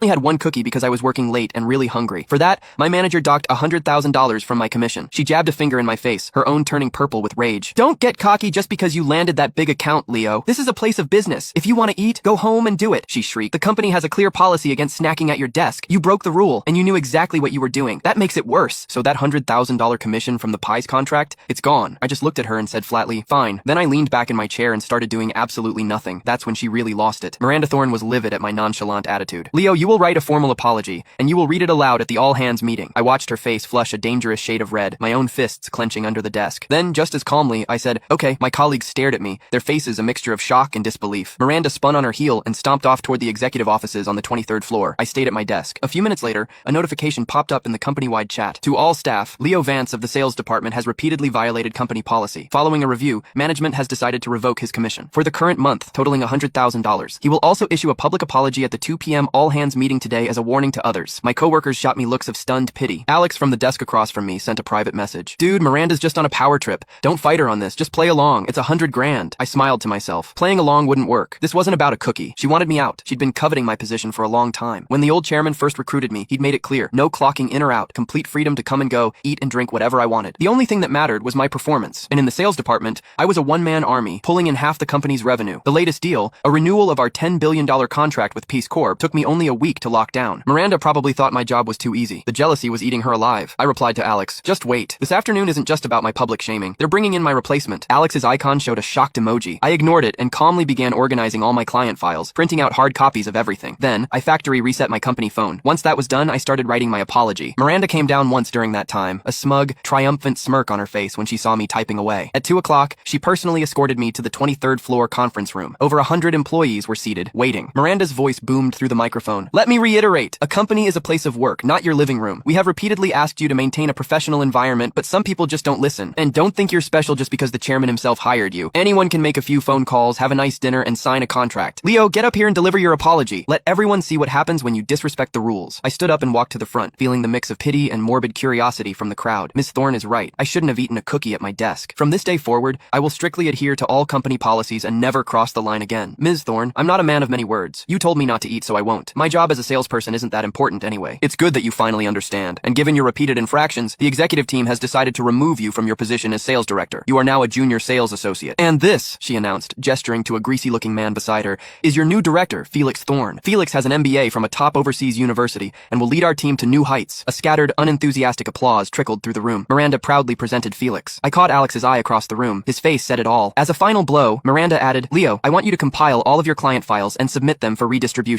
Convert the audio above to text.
only had one cookie because I was working late and really hungry. For that, my manager docked $100,000 from my commission. She jabbed a finger in my face, her own turning purple with rage. Don't get cocky just because you landed that big account, Leo. This is a place of business. If you want to eat, go home and do it, she shrieked. The company has a clear policy against snacking at your desk. You broke the rule, and you knew exactly what you were doing. That makes it worse. So that $100,000 commission from the pies contract? It's gone. I just looked at her and said flatly, fine. Then I leaned back in my chair and started doing absolutely nothing. That's when she really lost it. Miranda Thorne was livid at my nonchalant attitude. Leo, you will write a formal apology, and you will read it aloud at the all-hands meeting. I watched her face flush a dangerous shade of red, my own fists clenching under the desk. Then, just as calmly, I said, okay. My colleagues stared at me, their faces a mixture of shock and disbelief. Miranda spun on her heel and stomped off toward the executive offices on the 23rd floor. I stayed at my desk. A few minutes later, a notification popped up in the company-wide chat. To all staff, Leo Vance of the sales department has repeatedly violated company policy. Following a review, management has decided to revoke his commission for the current month, totaling $100,000. He will also issue a public apology at the 2 p.m. all-hands meeting today as a warning to others. My coworkers shot me looks of stunned pity. Alex from the desk across from me sent a private message. Dude, Miranda's just on a power trip. Don't fight her on this. Just play along. It's $100,000. I smiled to myself. Playing along wouldn't work. This wasn't about a cookie. She wanted me out. She'd been coveting my position for a long time. When the old chairman first recruited me, he'd made it clear. No clocking in or out. Complete freedom to come and go, eat and drink whatever I wanted. The only thing that mattered was my performance. And in the sales department, I was a one-man army, pulling in half the company's revenue. The latest deal, a renewal of our $10 billion contract with Peace Corp, took me only a week to lock down. Miranda probably thought my job was too easy. The jealousy was eating her alive. I replied to Alex, just wait. This afternoon isn't just about my public shaming. They're bringing in my replacement. Alex's icon showed a shocked emoji. I ignored it and calmly began organizing all my client files, printing out hard copies of everything. Then, I factory reset my company phone. Once that was done, I started writing my apology. Miranda came down once during that time, a smug, triumphant smirk on her face when she saw me typing away. At 2 o'clock, she personally escorted me to the 23rd floor conference room. Over 100 employees were seated, waiting. Miranda's voice boomed through the microphone. Let me reiterate, a company is a place of work, not your living room. We have repeatedly asked you to maintain a professional environment, but some people just don't listen. And don't think you're special just because the chairman himself hired you. Anyone can make a few phone calls, have a nice dinner, and sign a contract. Leo, get up here and deliver your apology. Let everyone see what happens when you disrespect the rules. I stood up and walked to the front, feeling the mix of pity and morbid curiosity from the crowd. Miss Thorne is right. I shouldn't have eaten a cookie at my desk. From this day forward, I will strictly adhere to all company policies and never cross the line again. Ms. Thorne, I'm not a man of many words. You told me not to eat, so I won't. My job as a salesperson isn't that important anyway. It's good that you finally understand. And given your repeated infractions, the executive team has decided to remove you from your position as sales director. You are now a junior sales associate. And this, she announced, gesturing to a greasy-looking man beside her, is your new director, Felix Thorne. Felix has an MBA from a top overseas university and will lead our team to new heights. A scattered, unenthusiastic applause trickled through the room. Miranda proudly presented Felix. I caught Alex's eye across the room. His face said it all. As a final blow, Miranda added, Leo, I want you to compile all of your client files and submit them for redistribution.